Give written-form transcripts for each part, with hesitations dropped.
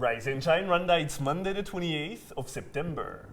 Rise and Shine Rwanda, it's Monday the 28th of September.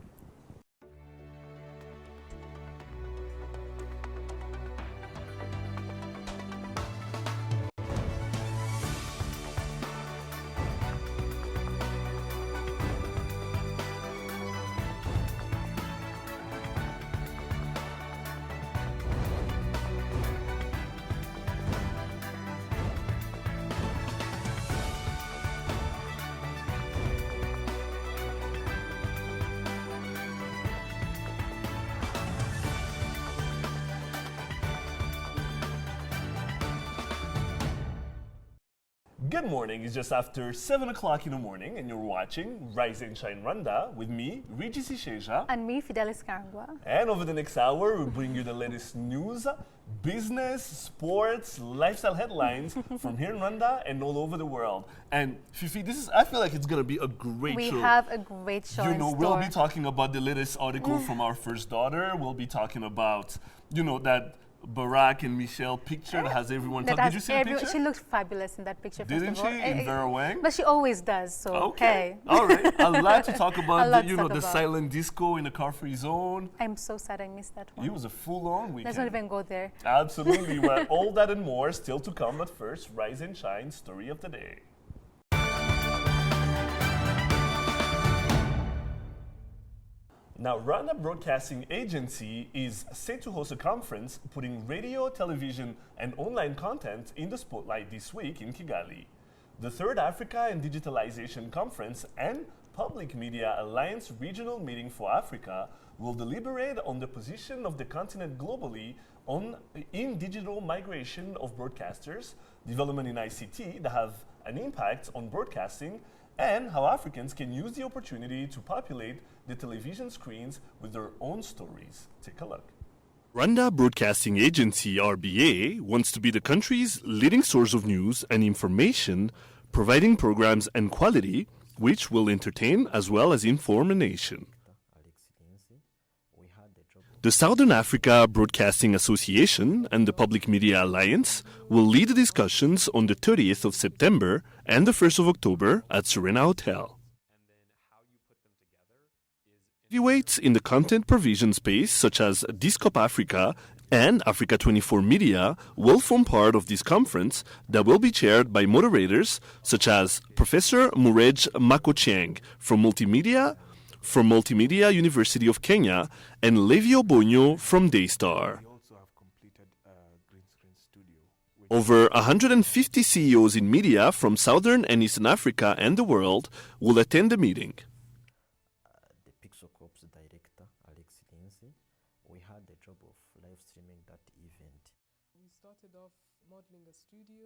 Good morning, it's just after 7 o'clock in the morning and you're watching Rise and Shine Rwanda with me, Regis Isheja. And me, Fidelis Karangwa. And over the next hour, we'll bring you the latest news, business, sports, lifestyle headlines from here in Rwanda and all over the world. And Fifi, I feel like it's going to be a great show. We have a great show in store. We'll be talking about the latest article from our first daughter. We'll be talking about, that Barack and Michelle picture that has everyone talking. Did you see the picture? She looked fabulous in that picture. Didn't she? In Vera Wang? But she always does, so okay. All right. I'd like to talk about the silent disco in the car-free zone. I'm so sad I missed that one. It was a full-on weekend. Let's not even go there. Absolutely. Well, all that and more still to come, but first, Rise and Shine story of the day. Now, Rwanda Broadcasting Agency is set to host a conference putting radio, television, and online content in the spotlight this week in Kigali. The Third Africa and Digitalization Conference and Public Media Alliance Regional Meeting for Africa will deliberate on the position of the continent globally in digital migration of broadcasters, development in ICT that have an impact on broadcasting, and how Africans can use the opportunity to populate the television screens with their own stories. Take a look. Rwanda Broadcasting Agency, RBA, wants to be the country's leading source of news and information, providing programs and quality which will entertain as well as inform a nation. The Southern Africa Broadcasting Association and the Public Media Alliance will lead the discussions on the 30th of September and the 1st of October at Serena Hotel. Heavyweights in the content provision space, such as Discop Africa and Africa 24 Media, will form part of this conference that will be chaired by moderators such as Professor Murej Makocheng from Multimedia University of Kenya and Levio Bonyo from Daystar. Over 150 CEOs in media from Southern and Eastern Africa and the world will attend the meeting. We had the job of live streaming that event. We started off modeling a studio,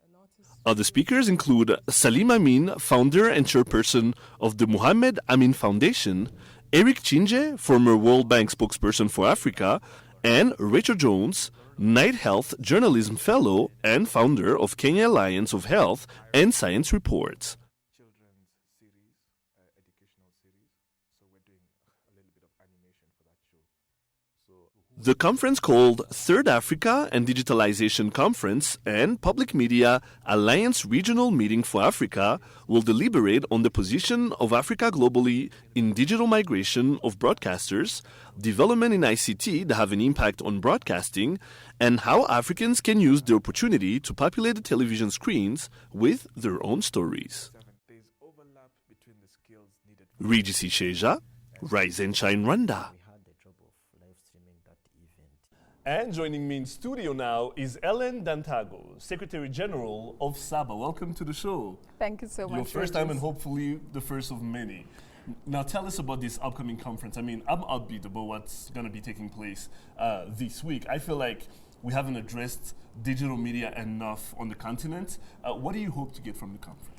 an artist. Other speakers include Salim Amin, founder and chairperson of the Mohammed Amin Foundation, Eric Chinje, former World Bank spokesperson for Africa, and Rachel Jones, Knight Health Journalism Fellow and founder of Kenya Alliance of Health and Science Reports. The conference called Third Africa and Digitalization Conference and Public Media Alliance Regional Meeting for Africa will deliberate on the position of Africa globally in digital migration of broadcasters, development in ICT that have an impact on broadcasting, and how Africans can use the opportunity to populate the television screens with their own stories. Regis Isheja, Rise and Shine Rwanda. And joining me in studio now is Ellen Dantago, Secretary General of SABA. Welcome to the show. Thank you so much. Your first time and hopefully the first of many. Now tell us about this upcoming conference. I mean, I'm upbeat about what's going to be taking place this week. I feel like we haven't addressed digital media enough on the continent. What do you hope to get from the conference?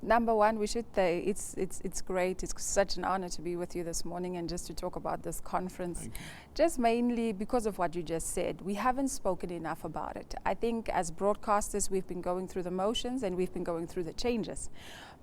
Number one, we should say it's great. It's such an honor to be with you this morning and just to talk about this conference. Just mainly because of what you just said. We haven't spoken enough about it. I think as broadcasters, we've been going through the motions and we've been going through the changes.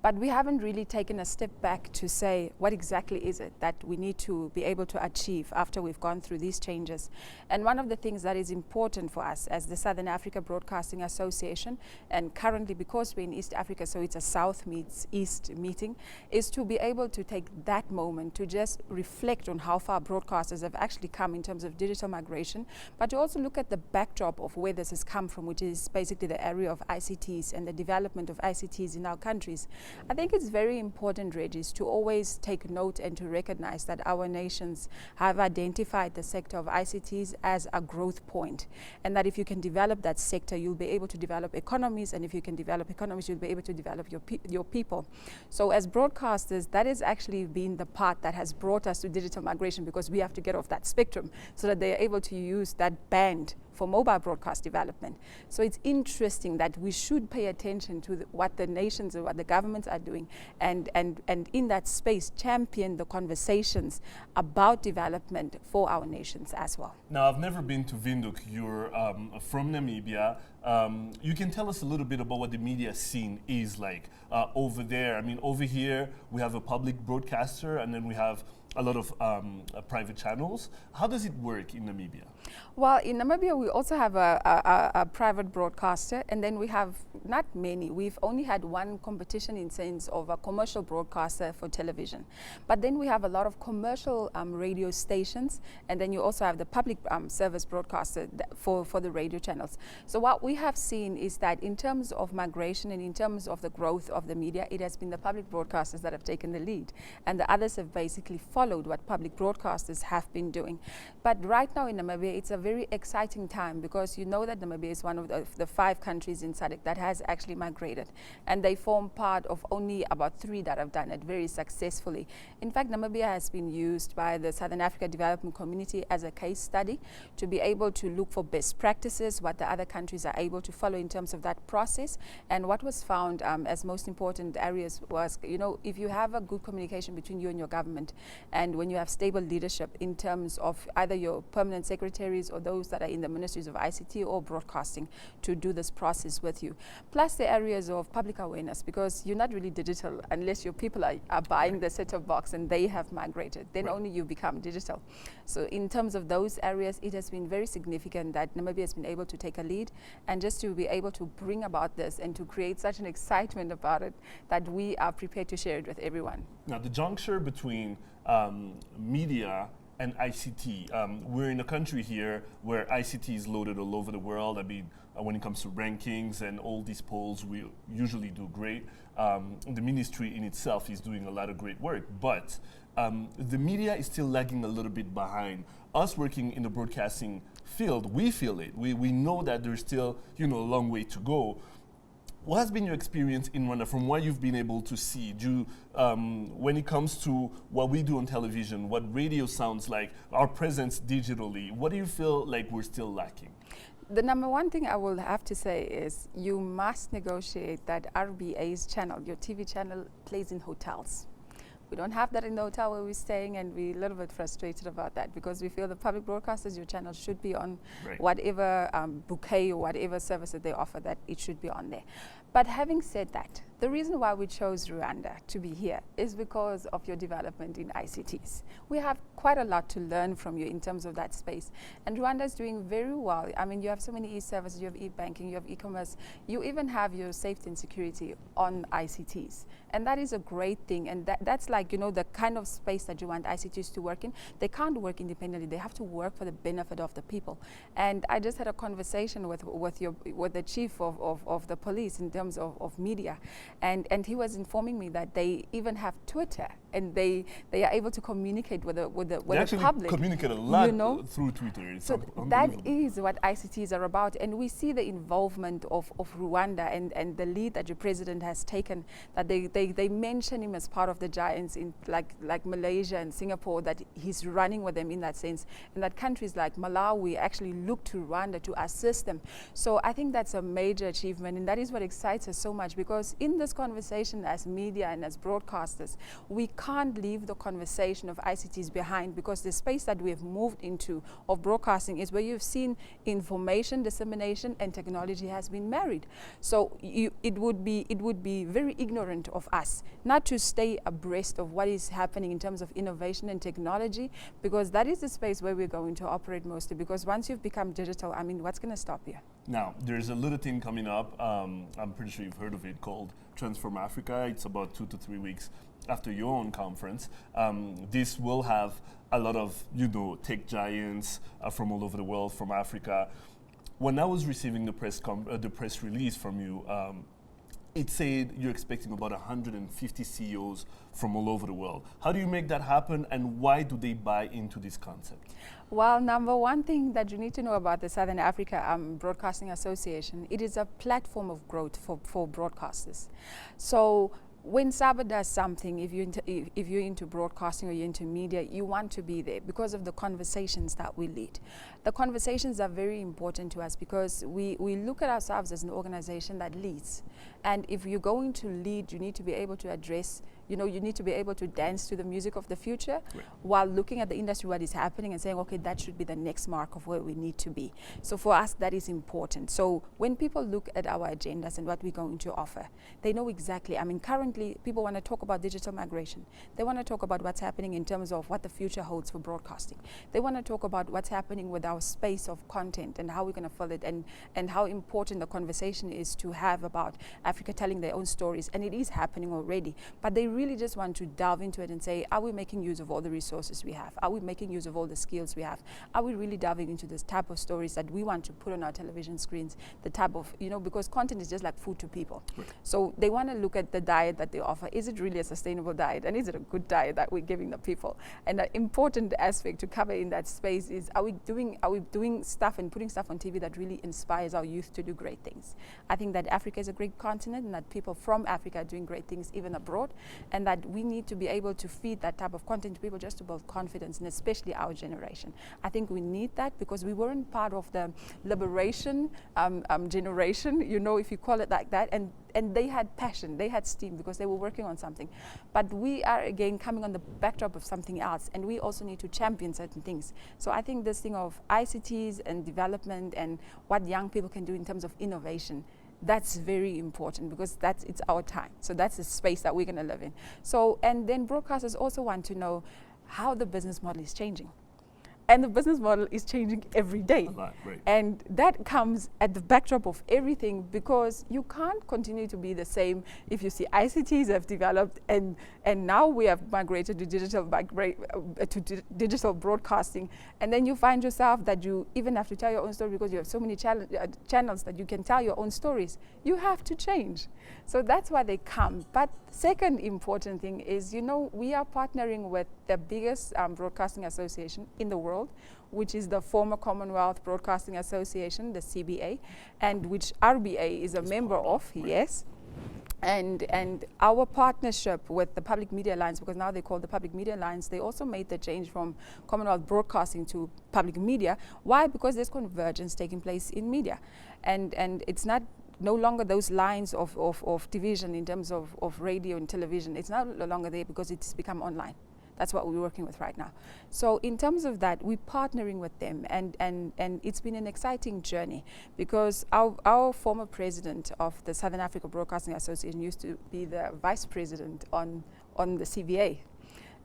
But we haven't really taken a step back to say what exactly is it that we need to be able to achieve after we've gone through these changes. And one of the things that is important for us as the Southern Africa Broadcasting Association, and currently because we're in East Africa, so it's a South meets East meeting, is to be able to take that moment to just reflect on how far broadcasters have actually come in terms of digital migration, but to also look at the backdrop of where this has come from, which is basically the area of ICTs and the development of ICTs in our countries. I think it's very important, Regis, to always take note and to recognize that our nations have identified the sector of ICTs as a growth point, and that if you can develop that sector, you'll be able to develop economies, and if you can develop economies, you'll be able to develop your people. So as broadcasters, that has actually been the part that has brought us to digital migration, because we have to get off that spectrum so that they are able to use that band for mobile broadcast development. So it's interesting that we should pay attention to what the nations or what the governments are doing, and in that space champion the conversations about development for our nations as well. Now, I've never been to Windhoek. You're from Namibia. You can tell us a little bit about what the media scene is like over there. I mean, over here we have a public broadcaster, and then we have a lot of private channels. How does it work in Namibia? Well, in Namibia, we also have a private broadcaster, and then we have not many. We've only had one competition in sense of a commercial broadcaster for television. But then we have a lot of commercial radio stations, and then you also have the public service broadcaster for the radio channels. So what we have seen is that in terms of migration and in terms of the growth of the media, it has been the public broadcasters that have taken the lead, and the others have basically followed what public broadcasters have been doing. But right now in Namibia, it's a very exciting time, because you know that Namibia is one of the 5 countries in SADC that has actually migrated, and they form part of only about 3 that have done it very successfully. In fact, Namibia has been used by the Southern Africa Development Community as a case study to be able to look for best practices, what the other countries are able to follow in terms of that process. And what was found as most important areas was, you know, if you have a good communication between you and your government, and when you have stable leadership in terms of either your permanent secretaries or those that are in the ministries of ICT or broadcasting to do this process with you. Plus the areas of public awareness, because you're not really digital unless your people are buying the set-top box and they have migrated. Then only you become digital. So in terms of those areas, it has been very significant that Namibia has been able to take a lead, and just to be able to bring about this and to create such an excitement about it that we are prepared to share it with everyone. Now, the juncture between media and ICT. We're in a country here where ICT is loaded all over the world. I mean, when it comes to rankings and all these polls, we usually do great. The ministry in itself is doing a lot of great work, but the media is still lagging a little bit behind. Us working in the broadcasting field, we feel it. We know that there's still, a long way to go. What has been your experience in Rwanda from what you've been able to see? When it comes to what we do on television, what radio sounds like, our presence digitally, what do you feel like we're still lacking? The number one thing I will have to say is you must negotiate that RBA's channel, your TV channel, plays in hotels. We don't have that in the hotel where we're staying, and we're a little bit frustrated about that, because we feel the public broadcasters, your channel should be on whatever bouquet or whatever service that they offer, that it should be on there. But having said that, the reason why we chose Rwanda to be here is because of your development in ICTs. We have quite a lot to learn from you in terms of that space. And Rwanda is doing very well. I mean, you have so many e-services, you have e-banking, you have e-commerce, you even have your safety and security on ICTs. And that is a great thing. And that's like, the kind of space that you want ICTs to work in. They can't work independently. They have to work for the benefit of the people. And I just had a conversation with the chief of the police in terms of media. And he was informing me that they even have Twitter, and they are able to communicate with the public. They actually communicate a lot through Twitter. It's so that is what ICTs are about, and we see the involvement of Rwanda and the lead that your president has taken. That they mention him as part of the giants in like Malaysia and Singapore, that he's running with them in that sense, and that countries like Malawi actually look to Rwanda to assist them. So I think that's a major achievement, and that is what excites excites us so much because in this conversation as media and as broadcasters, we can't leave the conversation of ICTs behind, because the space that we have moved into of broadcasting is where you've seen information dissemination and technology has been married. So it would be very ignorant of us not to stay abreast of what is happening in terms of innovation and technology, because that is the space where we're going to operate mostly, because once you've become digital, I mean, what's going to stop you? Now, there's a little thing coming up, I'm pretty sure you've heard of it, called Transform Africa. It's about 2 to 3 weeks after your own conference. This will have a lot of, tech giants from all over the world, from Africa. When I was receiving the press release from you, it said you're expecting about 150 CEOs from all over the world. How do you make that happen, and why do they buy into this concept? Well, number one thing that you need to know about the Southern Africa Broadcasting Association, it is a platform of growth for broadcasters. So when SABA does something, if you're into broadcasting or you're into media, you want to be there because of the conversations that we lead. The conversations are very important to us because we look at ourselves as an organization that leads. And if you're going to lead, you need to be able to address, you need to be able to dance to the music of the future, right, while looking at the industry, what is happening, and saying, okay, that should be the next mark of where we need to be. So for us, that is important. So when people look at our agendas and what we're going to offer, they know exactly. I mean, currently, people want to talk about digital migration. They want to talk about what's happening in terms of what the future holds for broadcasting. They want to talk about what's happening with our space of content and how we're going to fill it, and how important the conversation is to have about Africa telling their own stories. And it is happening already. But they really just want to delve into it and say, are we making use of all the resources we have? Are we making use of all the skills we have? Are we really delving into this type of stories that we want to put on our television screens? The type of, because content is just like food to people. Right. So they want to look at the diet that they offer. Is it really a sustainable diet? And is it a good diet that we're giving the people? And the important aspect to cover in that space is, are we doing stuff and putting stuff on TV that really inspires our youth to do great things? I think that Africa is a great continent, and that people from Africa are doing great things even abroad, and that we need to be able to feed that type of content to people just to build confidence, and especially our generation. I think we need that because we weren't part of the liberation generation, if you call it like that, and they had passion, they had steam because they were working on something. But we are again coming on the backdrop of something else, and we also need to champion certain things. So I think this thing of ICTs and development and what young people can do in terms of innovation, that's very important because it's our time. So that's the space that we're going to live in. So, and then broadcasters also want to know how the business model is changing. And the business model is changing every day. Right. And that comes at the backdrop of everything, because you can't continue to be the same if you see ICTs have developed and now we have migrated to digital broadcasting. And then you find yourself that you even have to tell your own story because you have so many channels that you can tell your own stories. You have to change. So that's why they come. But second important thing is, we are partnering with the biggest broadcasting association in the world, which is the former Commonwealth Broadcasting Association, the CBA, and which RBA is a member of, right. Yes. And our partnership with the Public Media Alliance, because now they call the Public Media Alliance, they also made the change from Commonwealth Broadcasting to public media. Why? Because there's convergence taking place in media. And it's no longer those lines of division in terms of radio and television. It's no longer there because it's become online. That's what we're working with right now. So in terms of that, we're partnering with them, and it's been an exciting journey because our former president of the Southern Africa Broadcasting Association used to be the vice president on the CVA.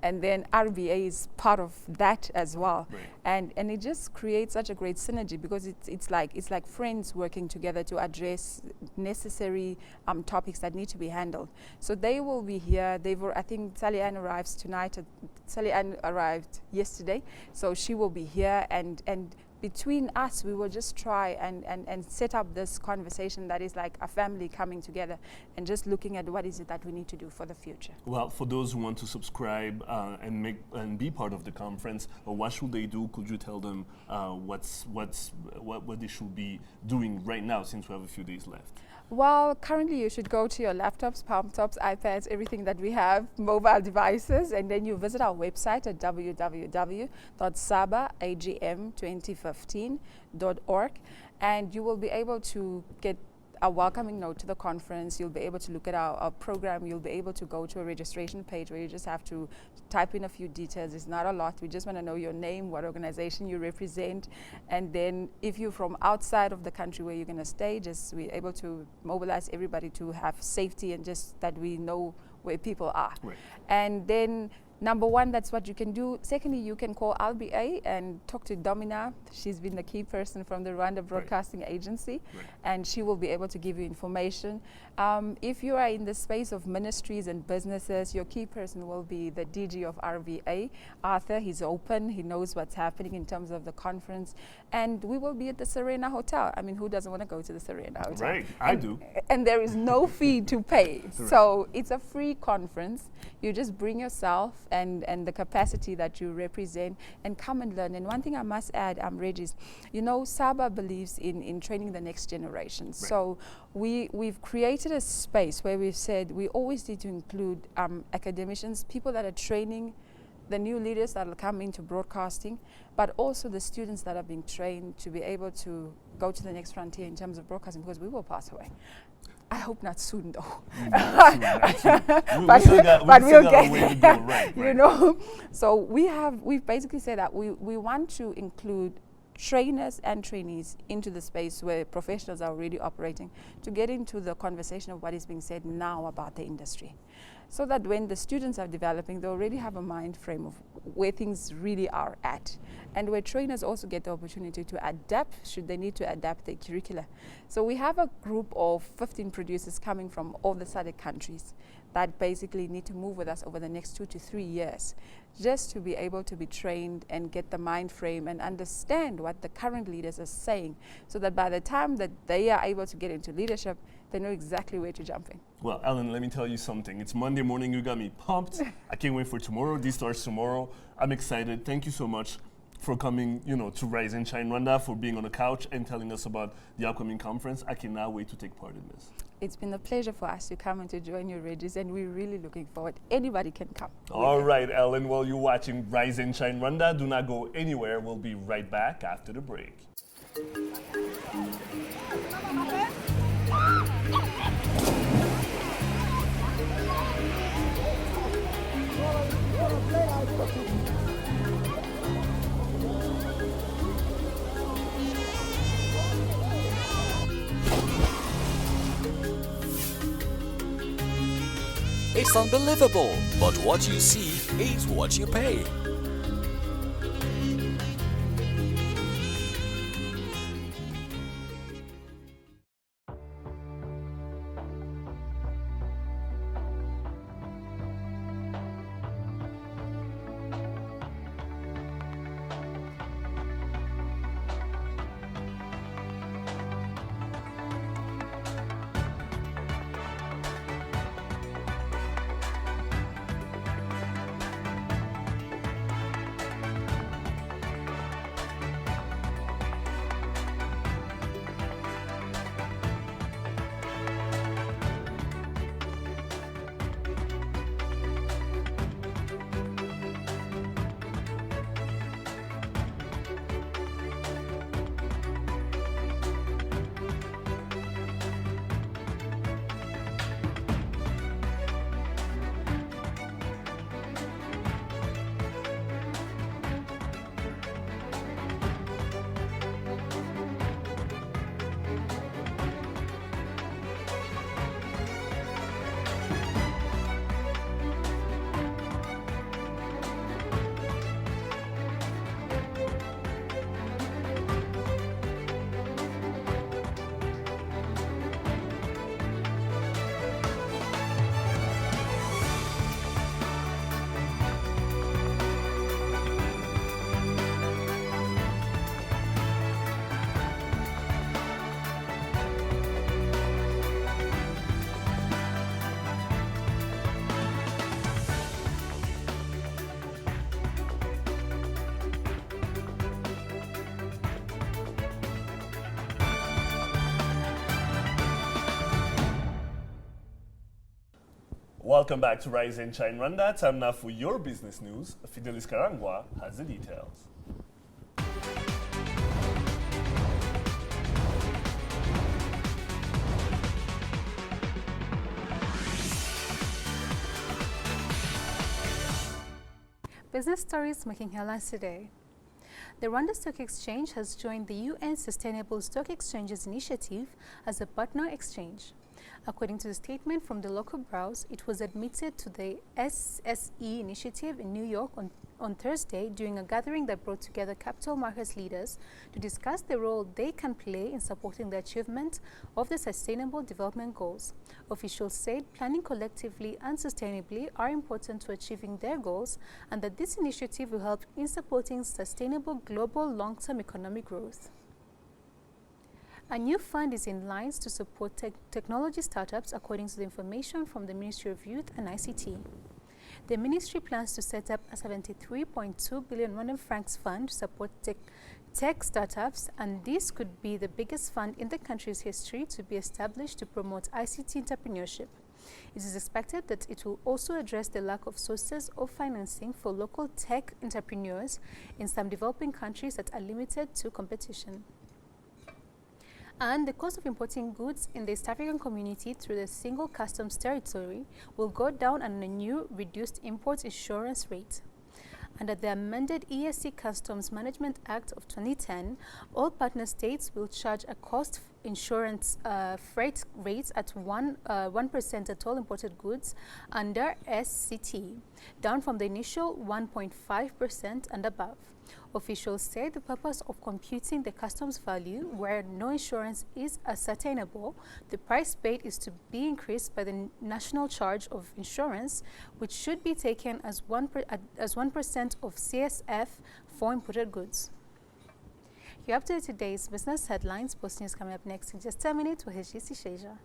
And then RBA is part of that as well. Right. And it just creates such a great synergy because it's like friends working together to address necessary topics that need to be handled. So they will be here. I think Sally Ann arrives tonight. Sally Ann arrived yesterday. So she will be here, and between us, we will just try and set up this conversation that is like a family coming together and just looking at what is it that we need to do for the future. Well, for those who want to subscribe and be part of the conference, what should they do? Could you tell them what they should be doing right now, since we have a few days left? Well, currently you should go to your laptops, palm tops, iPads, everything that we have, mobile devices, and then you visit our website at www.sabagm2015.org, and you will be able to get a welcoming note to the conference. You'll be able to look at our program. You'll be able to go to a registration page where you just have to type in a few details. It's not a lot. We just want to know your name, what organization you represent, and then if you're from outside of the country where you're going to stay, just we're able to mobilize everybody to have safety and just that we know where people are. Right. And then number one, that's what you can do. Secondly, you can call RBA and talk to Domina. She's been the key person from the Rwanda Broadcasting Agency, and she will be able to give you information. If you are in the space of ministries and businesses, your key person will be the DG of RBA, Arthur. He's open. He knows what's happening in terms of the conference. And we will be at the Serena Hotel. I mean, who doesn't want to go to the Serena Hotel? Right, I do. And there is no fee to pay. So it's a free conference. You just bring yourself and the capacity that you represent and come and learn. And one thing I must add, Regis, you know, Saba believes in training the next generation. So we've created a space where we've said we always need to include academicians, people that are training the new leaders that will come into broadcasting, but also the students that are being trained to be able to go to the next frontier in terms of broadcasting, because we will pass away. I hope not soon, though. But we'll get there. Right. You know, so we've basically said that we want to include trainers and trainees into the space where professionals are already operating to get into the conversation of what is being said now about the industry, so that when the students are developing, they already have a mind frame of where things really are at, and where trainers also get the opportunity to adapt should they need to adapt their curricula. So we have a group of 15 producers coming from all the SADC countries that basically need to move with us over the next 2 to 3 years, just to be able to be trained and get the mind frame and understand what the current leaders are saying, so that by the time that they are able to get into leadership, they know exactly where to jump in. Well, Ellen, let me tell you something. It's Monday morning. You got me pumped. I can't wait for tomorrow. This starts tomorrow. I'm excited. Thank you so much for coming, to Rise and Shine Rwanda, for being on the couch and telling us about the upcoming conference. I cannot wait to take part in this. It's been a pleasure for us to come and to join you, Regis, and we're really looking forward. Anybody can come. All right, Ellen. Well, you're watching Rise and Shine Rwanda. Do not go anywhere. We'll be right back after the break. It's unbelievable, but what you see is what you pay. Welcome back to Rise and Shine Rwanda. Time now for your business news. Fidelis Karangwa has the details. business stories making headlines today. The Rwanda Stock Exchange has joined the UN Sustainable Stock Exchanges Initiative as a partner exchange. According to the statement from the local bureaus, it was admitted to the SSE initiative in New York on Thursday during a gathering that brought together capital markets leaders to discuss the role they can play in supporting the achievement of the Sustainable Development Goals. Officials said planning collectively and sustainably are important to achieving their goals, and that this initiative will help in supporting sustainable global long-term economic growth. A new fund is in lines to support technology startups, according to the information from the Ministry of Youth and ICT. The ministry plans to set up a 73.2 billion Rwandan francs fund to support tech startups, and this could be the biggest fund in the country's history to be established to promote ICT entrepreneurship. It is expected that it will also address the lack of sources of financing for local tech entrepreneurs in some developing countries that are limited to competition. And the cost of importing goods in the East African community through the single customs territory will go down on a new reduced import insurance rate. Under the amended ESC Customs Management Act of 2010, all partner states will charge a cost insurance freight rates at 1% at all imported goods under SCT, down from the initial 1.5% and above. Officials say the purpose of computing the customs value where no insurance is ascertainable, the price paid is to be increased by the national charge of insurance, which should be taken as 1% of CSF for imported goods. You're up to today's business headlines. Post news coming up next in just a minute with HGC Sheja.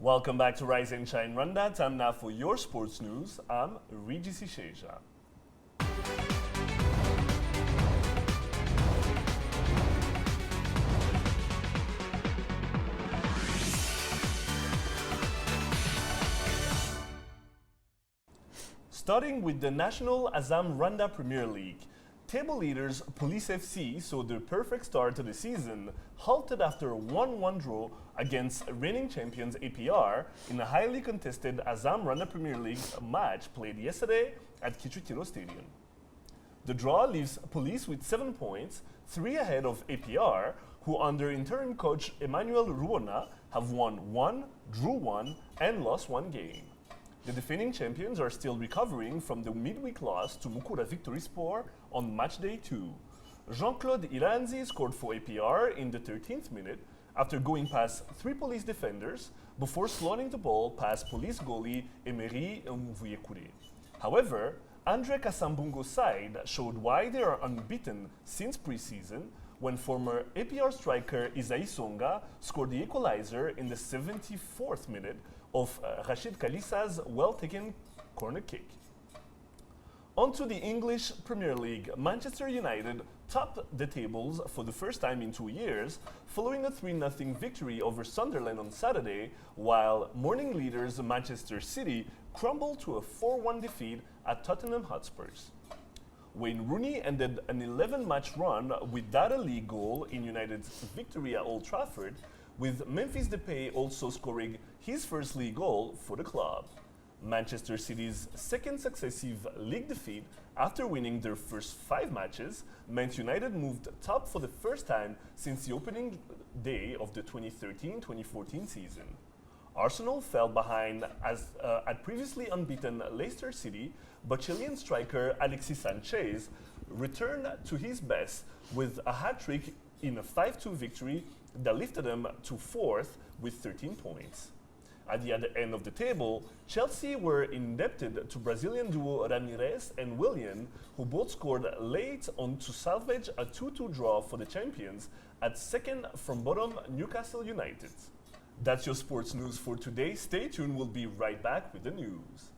Welcome back to Rise and Shine Rwanda. Time now for your sports news. I'm Regis Isheja. Starting with the National Azam Rwanda Premier League, table leaders Police FC saw their perfect start to the season, halted after a 1-1 draw against reigning champions APR in a highly contested Azam Rwanda Premier League match played yesterday at Kicukiro Stadium. The draw leaves Police with 7 points, 3 ahead of APR, who under interim coach Emmanuel Rwanda have won 1, drew 1, and lost 1 game. The defending champions are still recovering from the midweek loss to Mukura Victory Sport on match day 2. Jean-Claude Iranzi scored for APR in the 13th minute after going past 3 Police defenders before slotting the ball past Police goalie Emery Mvuyekure. However, Andre Kasambungo's side showed why they are unbeaten since preseason when former APR striker Isaï Songa scored the equalizer in the 74th minute of Rachid Kalissa's well-taken corner kick. On to the English Premier League. Manchester United topped the tables for the first time in 2 years, following a 3-0 victory over Sunderland on Saturday, while morning leaders Manchester City crumbled to a 4-1 defeat at Tottenham Hotspurs. Wayne Rooney ended an 11-match run without a league goal in United's victory at Old Trafford, with Memphis Depay also scoring his first league goal for the club. Manchester City's second successive league defeat after winning their first 5 matches meant United moved top for the first time since the opening day of the 2013-2014 season. Arsenal fell behind at previously unbeaten Leicester City, but Chilean striker Alexis Sanchez returned to his best with a hat-trick in a 5-2 victory that lifted them to 4th with 13 points. At the other end of the table, Chelsea were indebted to Brazilian duo Ramirez and Willian, who both scored late on to salvage a 2-2 draw for the champions at second from bottom Newcastle United. That's your sports news for today. Stay tuned, we'll be right back with the news.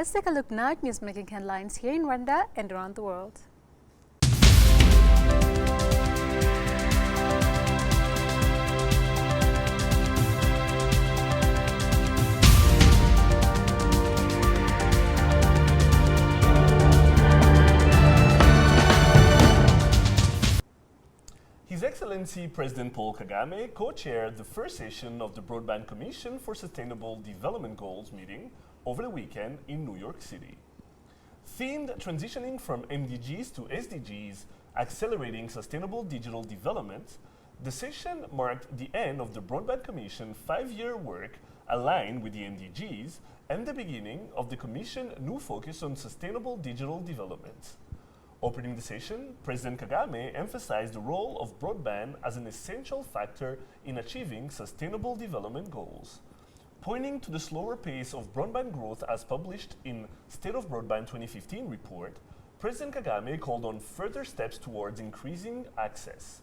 Let's take a look now at news-making headlines here in Rwanda and around the world. His Excellency President Paul Kagame co-chaired the first session of the Broadband Commission for Sustainable Development Goals meeting over the weekend in New York City. Themed Transitioning from MDGs to SDGs, Accelerating Sustainable Digital Development, the session marked the end of the Broadband Commission 5-year work aligned with the MDGs and the beginning of the Commission new focus on sustainable digital development. Opening the session, President Kagame emphasized the role of broadband as an essential factor in achieving sustainable development goals. Pointing to the slower pace of broadband growth as published in State of Broadband 2015 report, President Kagame called on further steps towards increasing access.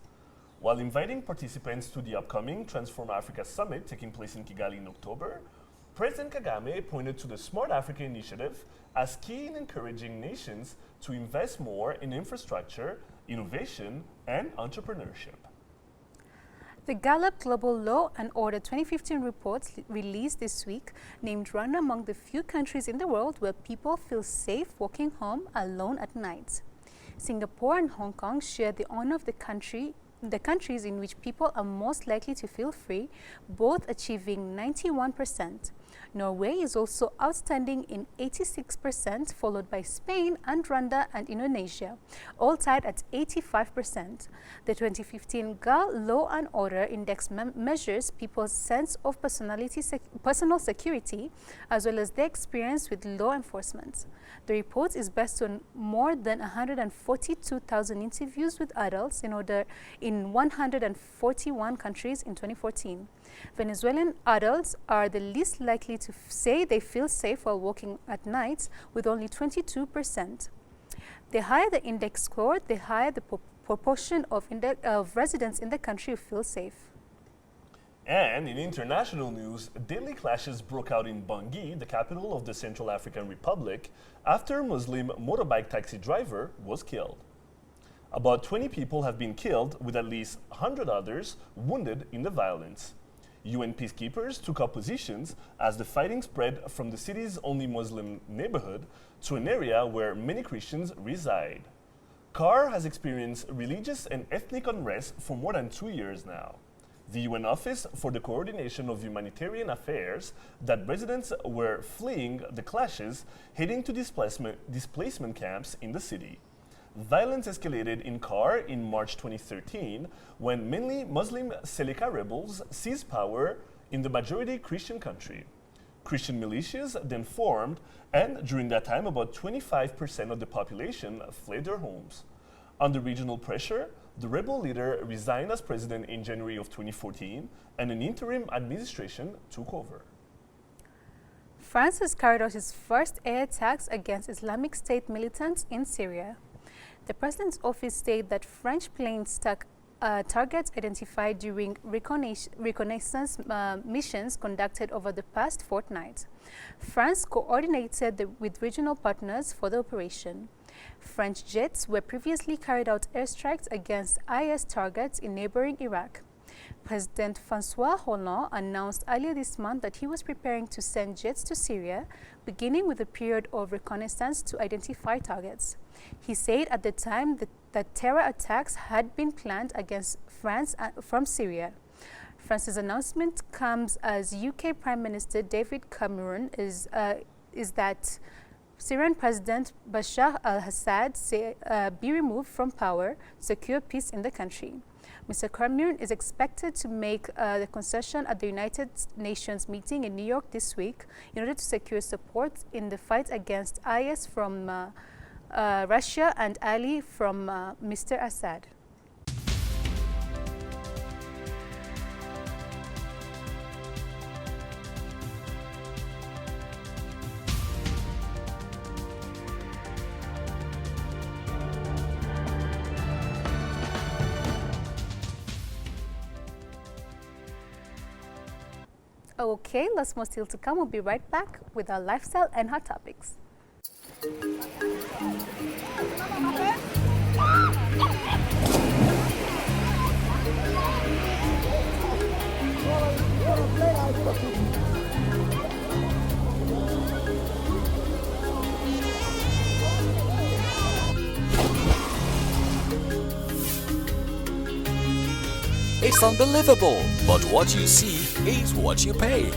While inviting participants to the upcoming Transform Africa Summit taking place in Kigali in October, President Kagame pointed to the Smart Africa initiative as key in encouraging nations to invest more in infrastructure, innovation, and entrepreneurship. The Gallup Global Law and Order 2015 report released this week named Rwanda among the few countries in the world where people feel safe walking home alone at night. Singapore and Hong Kong share the honor of the countries in which people are most likely to feel free, both achieving 91%. Norway is also outstanding in 86%, followed by Spain and Rwanda and Indonesia, all tied at 85%. The 2015 GAL Law and Order Index measures people's sense of personal security, as well as their experience with law enforcement. The report is based on more than 142,000 interviews with adults in 141 countries in 2014. Venezuelan adults are the least likely to say they feel safe while walking at night, with only 22%. The higher the index score, the higher the proportion of residents in the country who feel safe. And in international news, deadly clashes broke out in Bangui, the capital of the Central African Republic, after a Muslim motorbike taxi driver was killed. About 20 people have been killed, with at least 100 others wounded in the violence. UN peacekeepers took up positions as the fighting spread from the city's only Muslim neighborhood to an area where many Christians reside. CAR has experienced religious and ethnic unrest for more than 2 years now. The UN Office for the Coordination of Humanitarian Affairs that residents were fleeing the clashes, heading to displacement camps in the city. Violence escalated in CAR in March 2013 when mainly Muslim Seleka rebels seized power in the majority Christian country. Christian militias then formed, and during that time about 25% of the population fled their homes. Under regional pressure, the rebel leader resigned as president in January of 2014 and an interim administration took over. France has carried out its first air attacks against Islamic State militants in Syria. The President's office stated that French planes struck targets identified during reconnaissance missions conducted over the past fortnight. France coordinated with regional partners for the operation. French jets were previously carried out airstrikes against IS targets in neighboring Iraq. President François Hollande announced earlier this month that he was preparing to send jets to Syria, beginning with a period of reconnaissance to identify targets. He said at the time that terror attacks had been planned against France from Syria. France's announcement comes as UK Prime Minister David Cameron is that Syrian President Bashar al-Assad be removed from power to secure peace in the country. Mr. Cameron is expected to make the concession at the United Nations meeting in New York this week in order to secure support in the fight against IS from Russia and ally from Mr. Assad. Okay, lots more still to come. We'll be right back with our lifestyle and hot topics. It's unbelievable, but what you see is what you pay.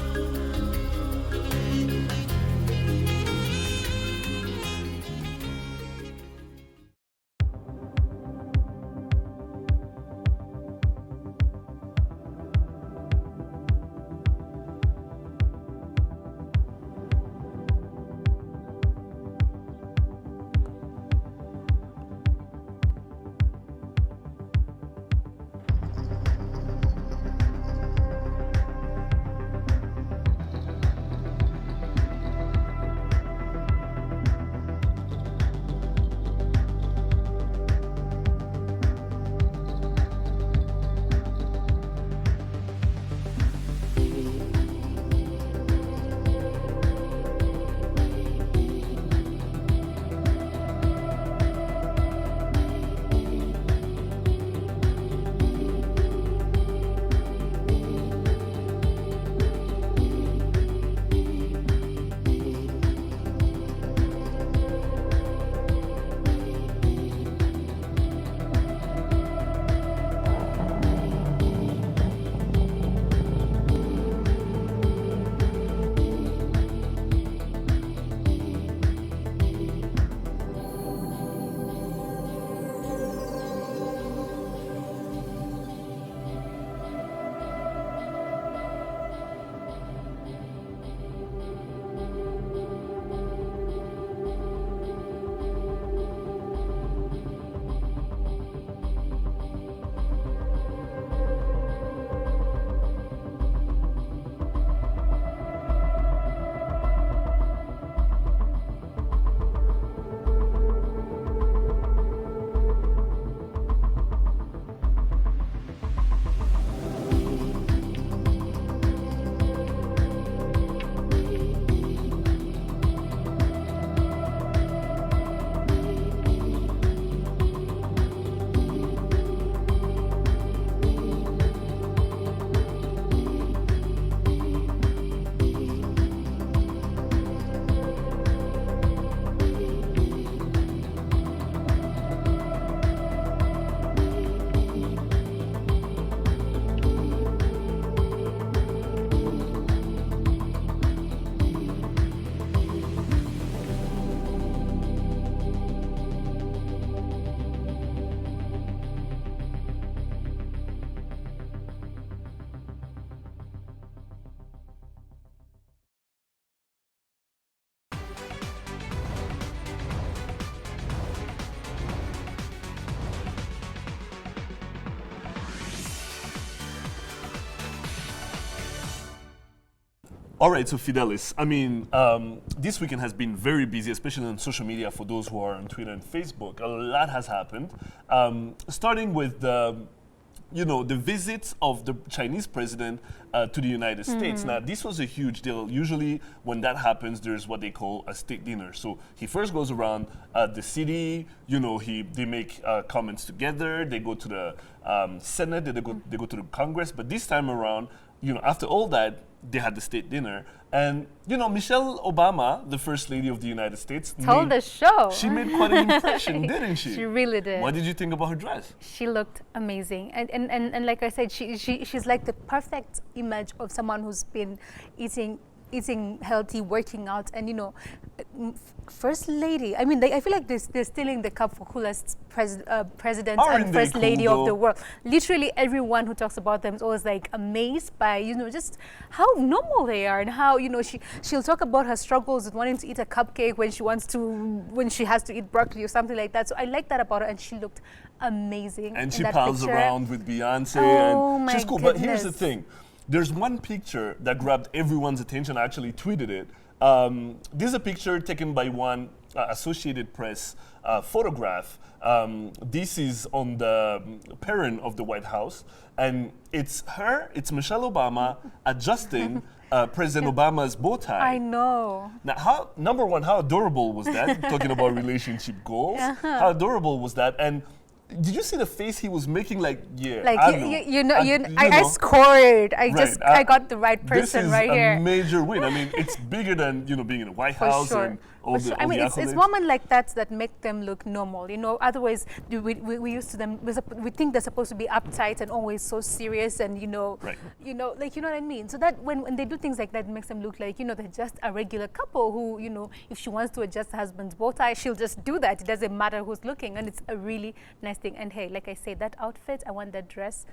All right, so Fidelis, I mean, this weekend has been very busy, especially on social media for those who are on Twitter and Facebook. A lot has happened, starting with the visit of the Chinese president to the United States. Now, this was a huge deal. Usually, when that happens, there's what they call a state dinner. So he first goes around the city. They make comments together. They go to the Senate. They go to the Congress. But this time around, after all that, they had the state dinner. And, Michelle Obama, the First Lady of the United States, Told the show. She made quite an impression, didn't she? She really did. What did you think about her dress? She looked amazing. And like I said, she's like the perfect image of someone who's been eating healthy, working out, and First Lady. I mean, I feel like they're stealing the cup for coolest president and First Lady of the world. Literally everyone who talks about them is always like amazed by just how normal they are, and how she'll talk about her struggles with wanting to eat a cupcake when she has to eat broccoli or something like that. So I like that about her, and she looked amazing. And she pals around with Beyonce, and she's cool. Goodness. But here's the thing. There's one picture that grabbed everyone's attention. I actually tweeted it. This is a picture taken by one Associated Press photograph. This is on the perron of the White House. And it's Michelle Obama adjusting President Obama's bow tie. I know. Now, number one, how adorable was that? Talking about relationship goals. How adorable was that? And did you see the face he was making? Like, yeah, Like I know. I scored. Right, I got the right This person is right a here. major win. I mean, it's bigger than being in the White For House sure. and all For the sure. all I mean, the it's accolades. moments like that make them look normal. Otherwise we used to them. We think they're supposed to be uptight and always so serious, and Right. like what I mean. So that when they do things like that, it makes them look like they're just a regular couple who if she wants to adjust her husband's bow tie, she'll just do that. It doesn't matter who's looking, and it's a really nice thing. And hey, like I say, that outfit, I want that dress.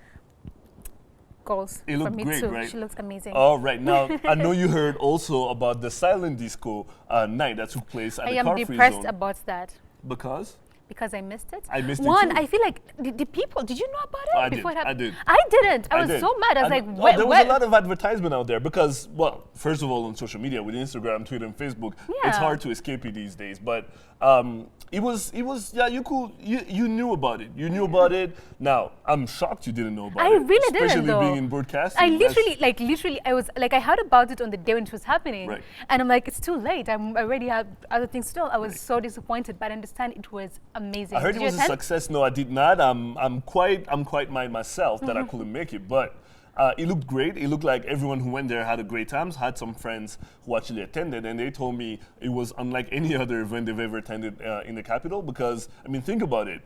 Goals It for looked me great, too. right? She looks amazing. All right. Now, I know you heard also about the silent disco night that took place at I the am car-free depressed zone. about that. Because? Because I missed it. I missed it One, too. I feel like the people. Did you know about it I before did, it happened? I did. I didn't. I was did. so mad. I was like, know. where? There was a lot of advertisement out there because, well, first of all, on social media with Instagram, Twitter, and Facebook, Yeah. it's hard to escape it these days. But it was. Yeah, you knew about it. You knew about it. Now, I'm shocked you didn't know about I it. really didn't, especially though. being in broadcasting. I That's- literally, I was like, I heard about it on the day when it was happening, Right. and I'm like, it's too late. I already have other things to do. I was so disappointed, but I understand it was amazing. I heard Did it you was a attend? success. No, I did not. I'm quite mad myself that I couldn't make it, but it looked great. It looked like everyone who went there had a great time. Had some friends who actually attended, and they told me it was unlike any other event they've ever attended in the capital. Because I mean, think about it.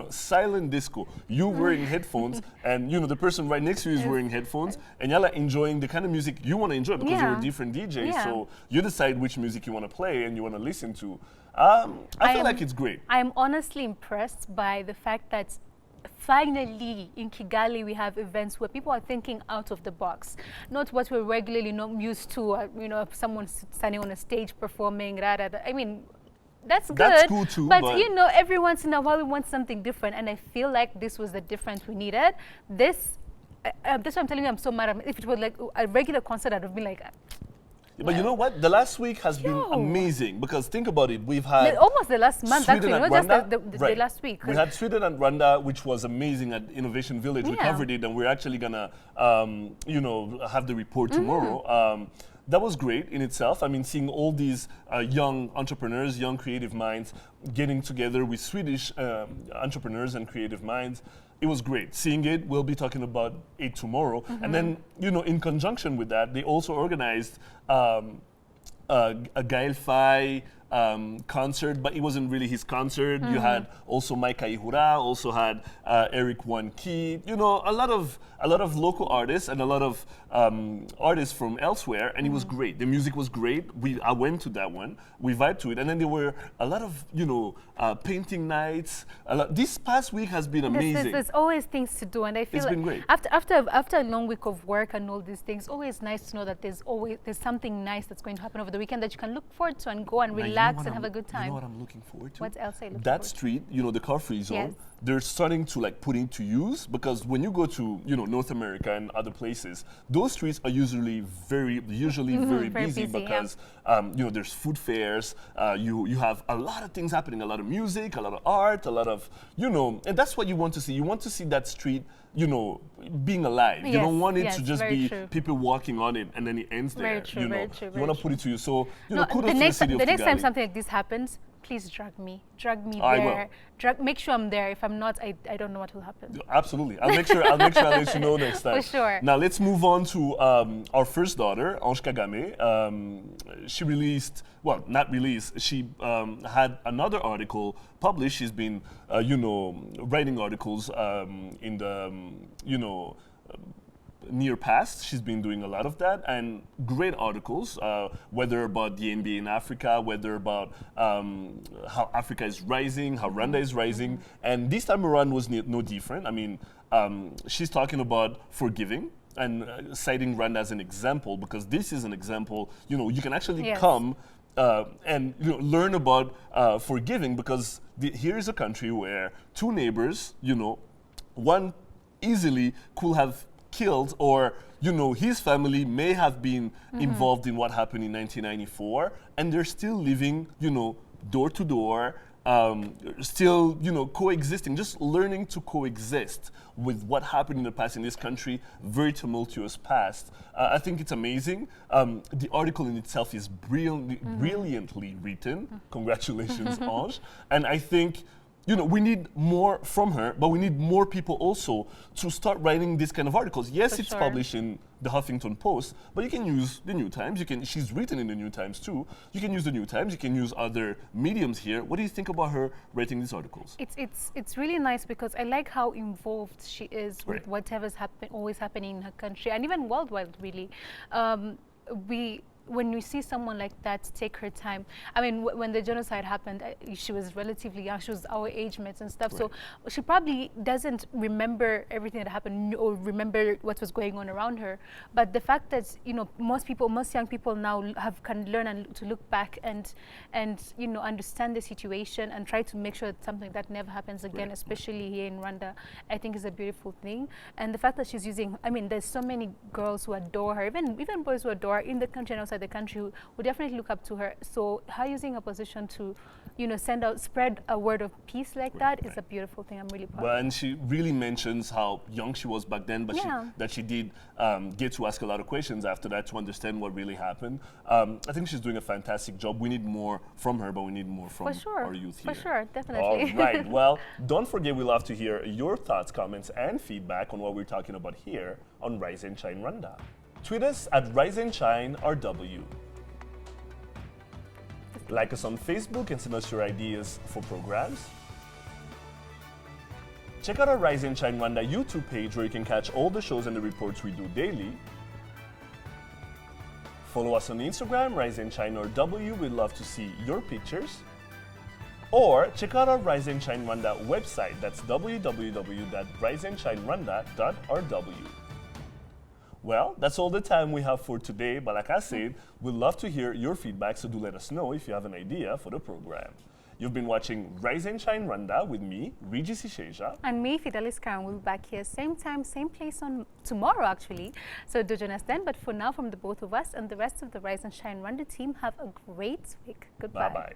Silent disco. You wearing headphones, and the person right next to you is wearing headphones, and y'all are enjoying the kind of music you want to enjoy because you're a Yeah. different DJ. Yeah. So you decide which music you want to play and you want to listen to. I feel like it's great. I am honestly impressed by the fact that finally in Kigali we have events where people are thinking out of the box, not what we're regularly not used to. Someone standing on a stage performing. I mean, that's good. That's cool too, But, but- every once in a while we want something different, and I feel like this was the difference we needed. That's why I'm telling you I'm so mad. If it was like a regular concert, I'd have been like. But you know what? The last week has been Yo. amazing because think about it. We've had Almost the last month, Sweden actually, and not Rwanda. just the Right. last week. We had Sweden and Rwanda, which was amazing at Innovation Village. We Yeah. covered it, and we're actually gonna, have the report Mm-hmm. tomorrow. That was great in itself. I mean, seeing all these young entrepreneurs, young creative minds getting together with Swedish entrepreneurs and creative minds. It was great. Seeing it, we'll be talking about it tomorrow. Mm-hmm. And then, in conjunction with that, they also organized a Gael Fai concert, but it wasn't really his concert. You had also Mike Ihura, also had Eric Wanki, a lot of local artists and a lot of artists from elsewhere, and it was great. The music was great. I went to that one. We vibed to it, and then there were a lot of painting nights. This past week has been amazing. There's always things to do, and I feel It's like been great. after a long week of work and all these things, always nice to know that there's something nice that's going to happen over the weekend that you can look forward to and go and Now, you know relax what and have I'm- a good You time. know what I'm looking forward to? What else are you looking That forward to? street, the car-free zone, Yes. they're starting to put into use because when you go to North America and other places, those streets are usually very very busy busy, yeah. because there's food fairs, you have a lot of things happening, a lot of music, a lot of art, a lot of and that's what you want to see. You want to see that street being alive. You Yes, don't want it yes, to just very be true. people walking on it and then it ends Very there. true, very true, You very want to put it to you. So No, kudos the to next the city of the next time Kigali. something like this happens, please drag me I will. there. Make sure I'm there. If I'm not, I don't know what will happen. Absolutely. I'll make sure I'll let you know next time. For sure. Now let's move on to our first daughter, Ange Kagame. She released, well, not released, she had another article published. She's been, writing articles in the, near past. She's been doing a lot of that and great articles, whether about the NBA in Africa, whether about how Africa is rising, how Rwanda is rising. And this time around was no different. I mean, she's talking about forgiving and citing Rwanda as an example because this is an example, you can actually Yes. come and learn about forgiving because here is a country where two neighbors, one easily could have killed or his family may have been involved in what happened in 1994 and they're still living door to door still, coexisting, just learning to coexist with what happened in the past in this country, very tumultuous past. I think it's amazing. The article in itself is brilliantly written. Congratulations, Ange. And I think, we need more from her, but we need more people also to start writing these kind of articles. Yes, it's published in the Huffington Post, but you can use the New Times. She's written in the New Times too. You can use the New Times. You can use other mediums here. What do you think about her writing these articles? It's really nice because I like how involved she is with whatever's always happening in her country and even worldwide. Really, when you see someone like that take her time, I mean, when the genocide happened, she was relatively young. She was our age mates and stuff. So she probably doesn't remember everything that happened or remember what was going on around her. But the fact that, most young people now can learn and to look back and understand the situation and try to make sure that something like that never happens again, especially here in Rwanda, I think is a beautiful thing. And the fact that she's using, there's so many girls who adore her, even boys who adore her in the country and outside the country who definitely look up to her. So her using a position to, spread a word of peace like that is a beautiful thing. I'm really proud. Well, and she really mentions how young she was back then, but that she did get to ask a lot of questions after that to understand what really happened. I think she's doing a fantastic job. We need more from her, but we need more from our youth here. For sure, definitely. All right. Well, don't forget, we love to hear your thoughts, comments, and feedback on what we're talking about here on Rise and Shine Rwanda. Tweet us at Rise and Shine RW. Like us on Facebook and send us your ideas for programs. Check out our Rise and Shine Rwanda YouTube page where you can catch all the shows and the reports we do daily. Follow us on Instagram, Rise and Shine RW. We'd love to see your pictures. Or check out our Rise and Shine Rwanda website. That's www.riseandshinerwanda.rw. Well, that's all the time we have for today, but like I said, we'd love to hear your feedback, so do let us know if you have an idea for the program. You've been watching Rise and Shine Rwanda with me, Regis Isheja. And me, Fidelis Karen. We'll be back here same time, same place on tomorrow, actually. So do join us then. But for now, from the both of us and the rest of the Rise and Shine Rwanda team, have a great week. Goodbye. Bye-bye.